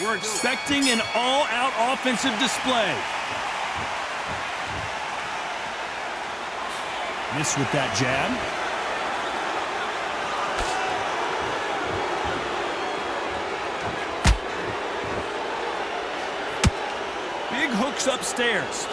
We're expecting an all-out offensive display. Miss with that jab. Big hooks upstairs.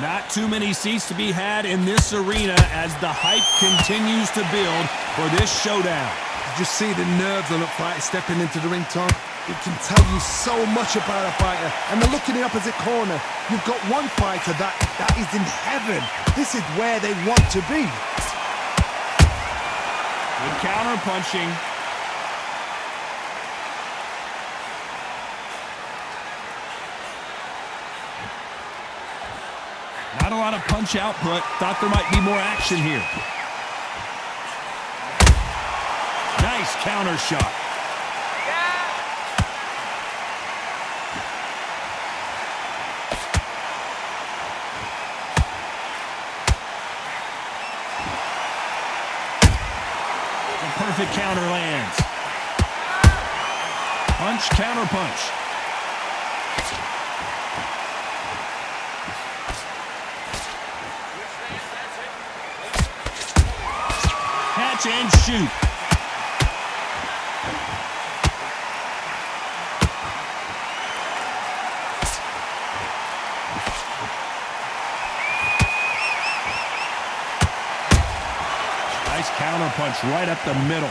Not too many seats to be had in this arena as the hype continues to build for this showdown. Did you see the nerves on a fighter stepping into the ring, Tom? It can tell you so much about a fighter. And then look in the opposite corner. You've got one fighter that is in heaven. This is where they want to be. Good counter punching. Not a lot of punch output. Thought there might be more action here. Nice counter shot. The perfect counter lands. Punch, counter punch. And shoot. Nice counter punch right up the middle.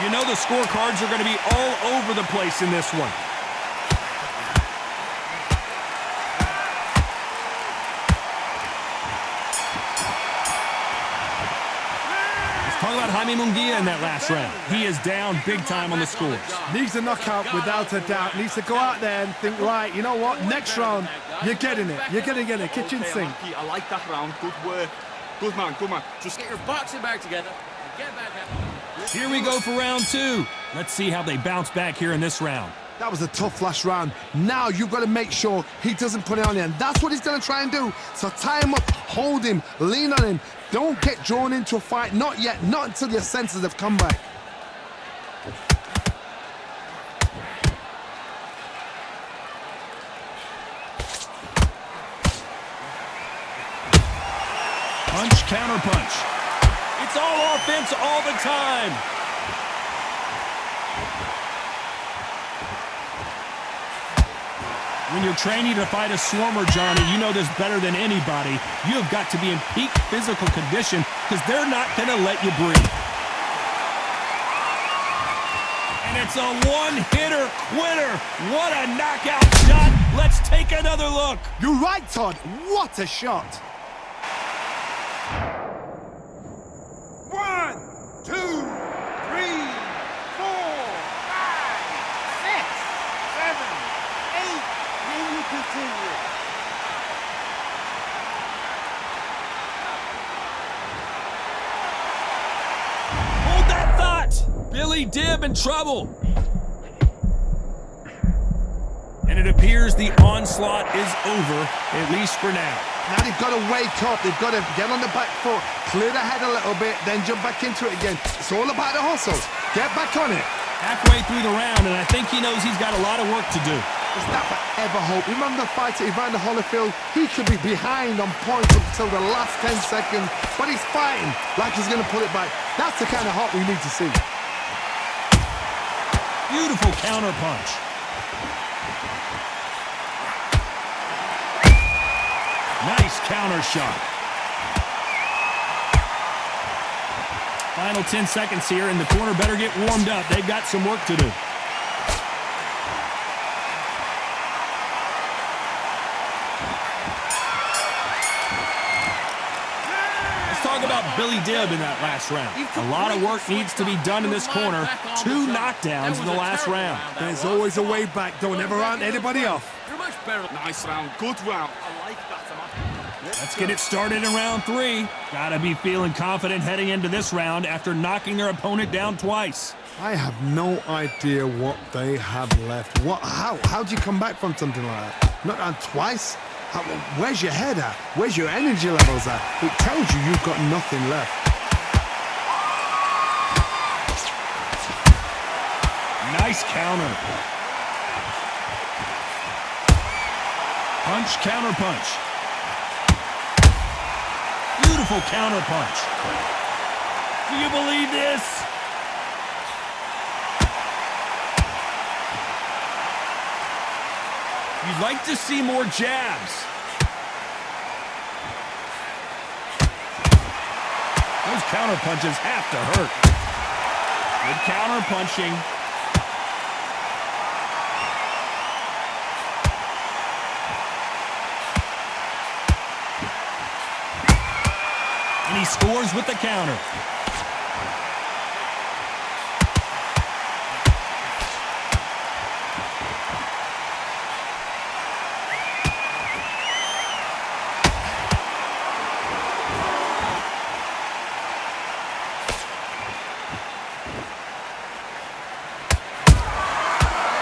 You know the scorecards are going to be all over the place in this one. Talk about Jaime Munguia in that last round. He is down big time on the scores. Needs a knockout without a doubt. Needs to go out there and think, right, you know what? Next round, you're getting it. You're going to get it. Kitchen sink. I like that round. Good work. Good man, good man. Just get your boxing back together. Get back at Here we go for round two. Let's see how they bounce back here in this round. That was a tough last round. Now you've got to make sure he doesn't put it on you. And that's what he's going to try and do. So tie him up, hold him, lean on him. Don't get drawn into a fight. Not yet. Not until your senses have come back. Punch, counter punch. It's all offense all the time. When you're training to fight a swarmer, Johnny, you know this better than anybody. You have got to be in peak physical condition because they're not going to let you breathe. And it's a one-hitter quitter. What a knockout shot. Let's take another look. You're right, Todd. What a shot. 1, 2, 3, 4, 5, 6, 7, 8. Then you continue. Hold that thought. Billy Dibb in trouble. And it appears the onslaught is over, at least for now. Now they've got to wake up. They've got to get on the back foot, clear the head a little bit, then jump back into it again. It's all about the hustle. Get back on it. Halfway through the round, and I think he knows he's got a lot of work to do. Is that forever hope? Remember the fighter Evander Holyfield? He could be behind on points until the last 10 seconds, but he's fighting like he's going to pull it back. That's the kind of hope we need to see. Beautiful counter punch. Nice counter shot. Final 10 seconds here, and the corner better get warmed up. They've got some work to do. Let's talk about Billy Dibb in that last round. A lot of work needs to be done in this corner. 2 knockdowns in the last round. There's always a way back. Don't ever round anybody off. You're much better. Nice round. Good round. I like that. Let's get it started in round 3. Gotta be feeling confident heading into this round after knocking their opponent down twice. I have no idea what they have left. How do you come back from something like that? Not down twice? Where's your head at? Where's your energy levels at? It tells you you've got nothing left. Nice counter. Punch, counter punch. Beautiful counter punch. Do you believe this? You'd like to see more jabs. Those counter punches have to hurt. Good counter punching. And he scores with the counter.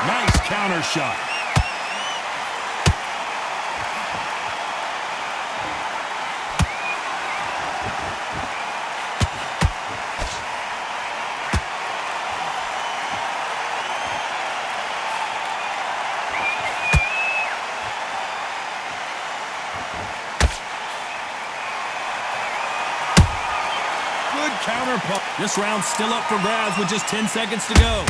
Nice counter shot. Good counter punch. This round's still up for grabs with just 10 seconds to go.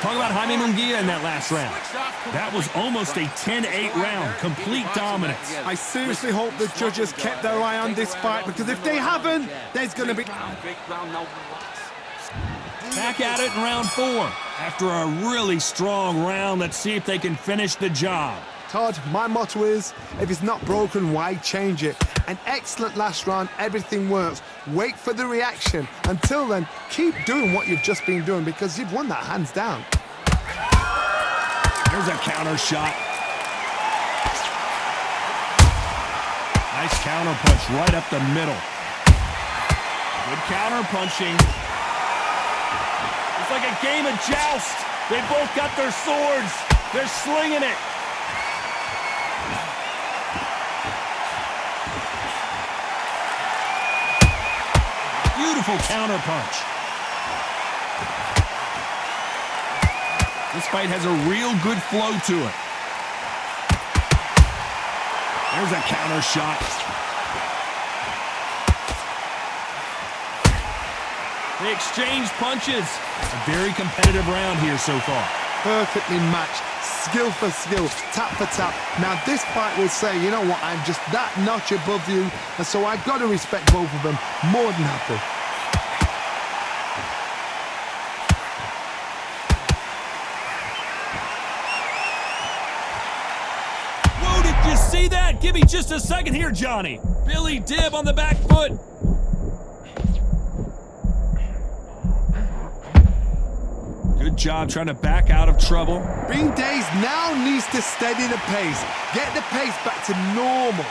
Talk about Jaime Munguia in that last round. That was almost a 10-8 round, complete dominance. I seriously hope the judges kept their eye on this fight, because if they haven't, there's going to be... Back at it in round 4. After a really strong round, let's see if they can finish the job. Todd, my motto is, if it's not broken, why change it? An excellent last round, everything works. Wait for the reaction. Until then, keep doing what you've just been doing, because you've won that hands down. There's a counter shot. Nice counter punch right up the middle. Good counter punching. It's like a game of joust. They both got their swords. They're slinging it. Beautiful counter punch. This fight has a real good flow to it. There's a counter shot. They exchanged punches. A very competitive round here so far. Perfectly matched, skill for skill, tap for tap. Now this fight will say, you know what, I'm just that notch above you, and so I've got to respect both of them. More than happy. Whoa, did you see that? Give me just a second here, Johnny. Billy Dib on the back foot. Good job trying to back out of trouble. Bean Days now needs to steady the pace. Get the pace back to normal.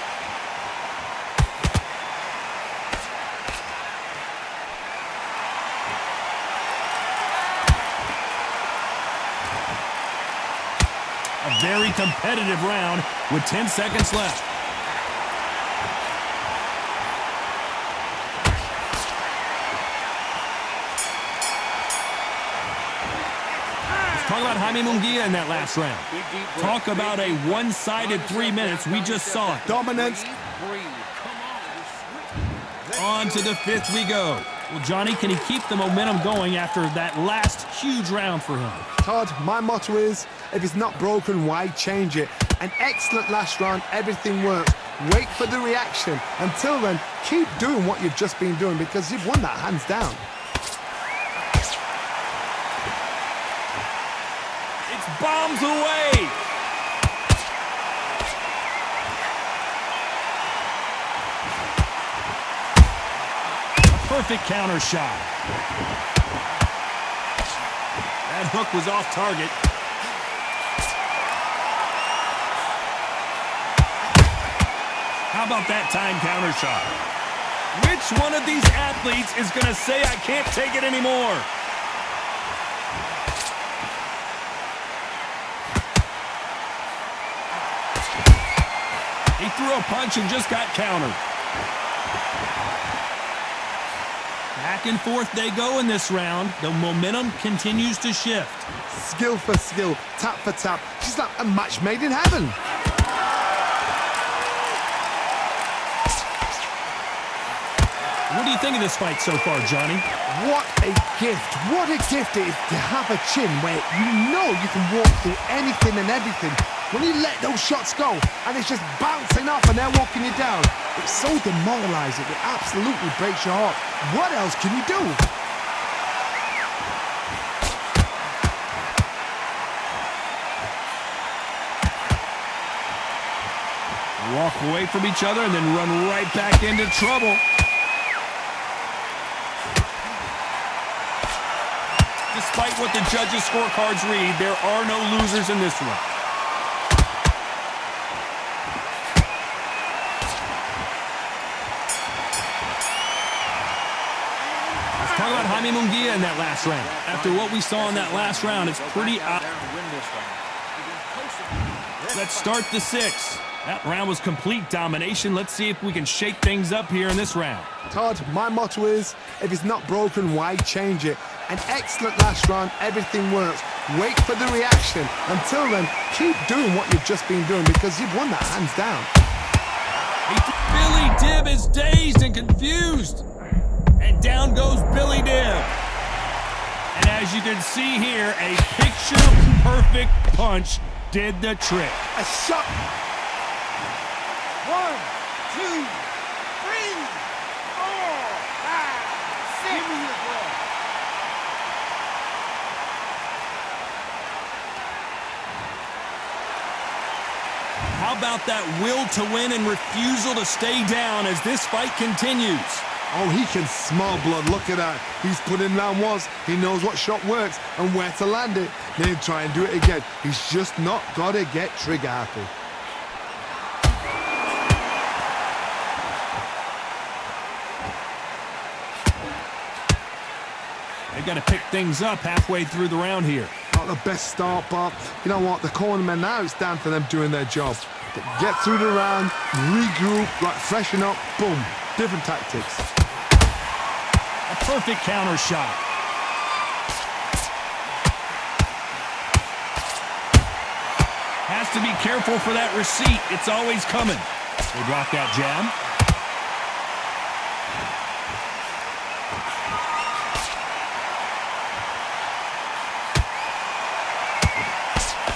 A very competitive round with 10 seconds left. Talk about Jaime Munguia in that last round. Talk about a one-sided 3 minutes. We just saw it. Dominance. On to the 5th we go. Well, Johnny, can he keep the momentum going after that last huge round for him? Todd, my motto is, if it's not broken, why change it? An excellent last round, everything works. Wait for the reaction. Until then, keep doing what you've just been doing, because you've won that hands down. It's bombs away. A perfect counter shot. That hook was off target. How about that time counter shot? Which one of these athletes is going to say, I can't take it anymore? He threw a punch and just got countered. Back and forth they go in this round. The momentum continues to shift. Skill for skill, tap for tap. She's like a match made in heaven. What do you think of this fight so far, Johnny? What a gift. What a gift it is to have a chin where you know you can walk through anything and everything. When you let those shots go and it's just bouncing off and they're walking you down, it's so demoralizing. It absolutely breaks your heart. What else can you do? Walk away from each other and then run right back into trouble. Despite what the judges' scorecards read, there are no losers in this one. Let's talk about Jaime Munguia in that last round. After what we saw in that last round, it's pretty obvious. Let's start the 6th. That round was complete domination. Let's see if we can shake things up here in this round. Todd, my motto is, if it's not broken, why change it? An excellent last round, everything works. Wait for the reaction. Until then, keep doing what you've just been doing because you've won that hands down. Billy Dibb is dazed and confused. And down goes Billy Dibb. And as you can see here, a picture-perfect punch did the trick. A shot. 1, 2, 3, 4, 5, 6. Give me your breath. How about that will to win and refusal to stay down as this fight continues? Oh, he can smell blood. Look at that. He's put in round once. He knows what shot works and where to land it. Then he'll try and do it again. He's just not got to get trigger happy. They've got to pick things up halfway through the round here. Not the best start, but you know what? The cornermen now, it's down to them doing their job. They get through the round, regroup, like freshen up, boom. Different tactics. A perfect counter shot. Has to be careful for that receipt. It's always coming. They block that jab.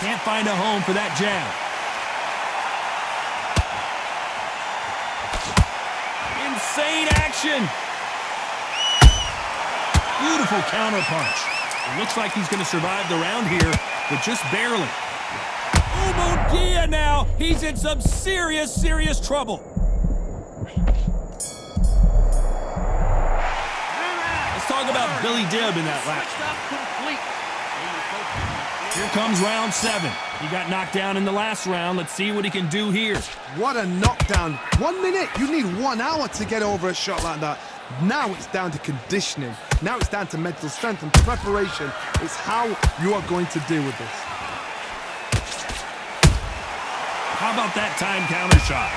Can't find a home for that jab. Insane action. Beautiful counter punch. It looks like he's going to survive the round here, but just barely. Oh, Munguia now. He's in some serious, serious trouble. Let's talk about Billy Dibb in that lap. Here comes round 7. He got knocked down in the last round. Let's see what he can do here. What a knockdown. 1 minute. You need 1 hour to get over a shot like that. Now it's down to conditioning. Now it's down to mental strength and preparation. It's how you are going to deal with this. How about that time counter shot?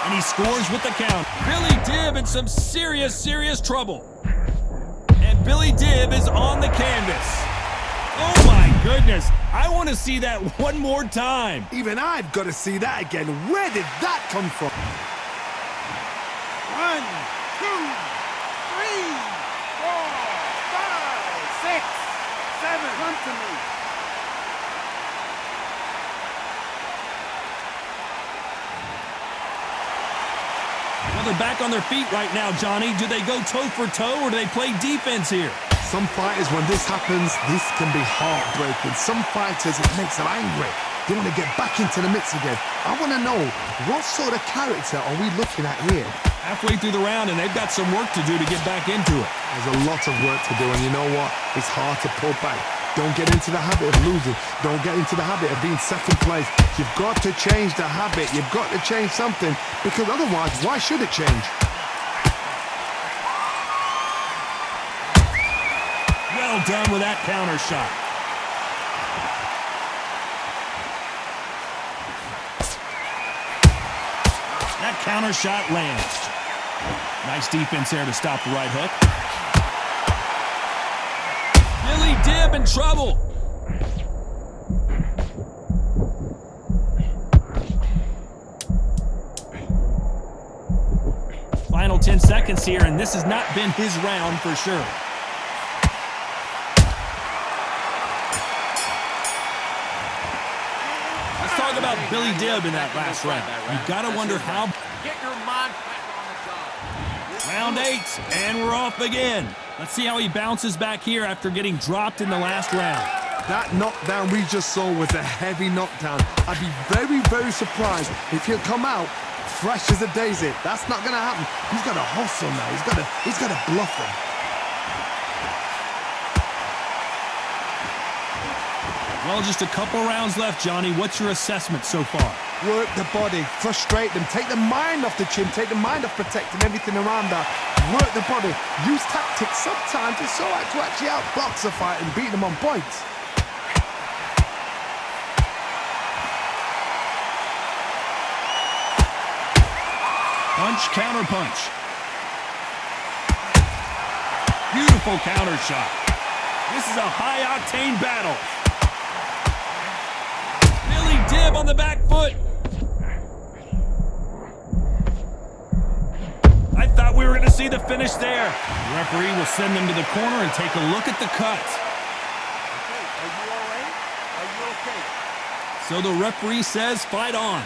And he scores with the count. Billy Dibb in some serious, serious trouble. And Billy Dibb is on the canvas. Oh my goodness. I want to see that one more time. Even I've got to see that again. Where did that come from? 1, 2, 3, 4, 5, 6, 7. Come to me. Well, they're back on their feet right now, Johnny. Do they go toe for toe or do they play defense here? Some fighters, when this happens, this can be heartbreaking. Some fighters, it makes them angry. They want to get back into the mix again. I want to know, what sort of character are we looking at here? Halfway through the round, and they've got some work to do to get back into it. There's a lot of work to do, and you know what? It's hard to pull back. Don't get into the habit of losing. Don't get into the habit of being second place. You've got to change the habit. You've got to change something, because otherwise, why should it change? Well done with that counter shot. That counter shot lands. Nice defense there to stop the right hook. Billy Dibb in trouble. Final 10 seconds here, and this has not been his round for sure. Let's talk about Billy Dibb in that last round. You've got to wonder how. Get your mind back on the job. Round 8, and we're off again. Let's see how he bounces back here after getting dropped in the last round. That knockdown we just saw was a heavy knockdown. I'd be very, very surprised if he'll come out fresh as a daisy. That's not going to happen. He's got to hustle now. He's got to bluff him. Well, just a couple rounds left, Johnny. What's your assessment so far? Work the body, frustrate them, take the mind off the chin, take the mind off protecting everything around that. Work the body, use tactics. Sometimes it's all right to actually outbox a fight and beat them on points. Punch, counter punch. Beautiful counter shot. This is a high-octane battle. Billy Dibb on the back foot. I thought we were going to see the finish there. The referee will send them to the corner and take a look at the cut. Okay, are you all right? Are you okay? So the referee says fight on.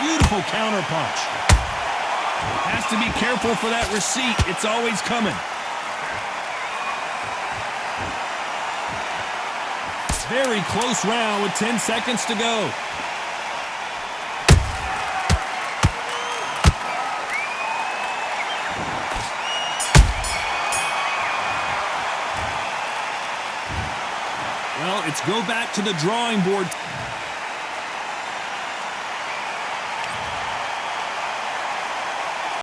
Beautiful counter punch. Has to be careful for that receipt. It's always coming. Very close round with 10 seconds to go. Well, it's go back to the drawing board.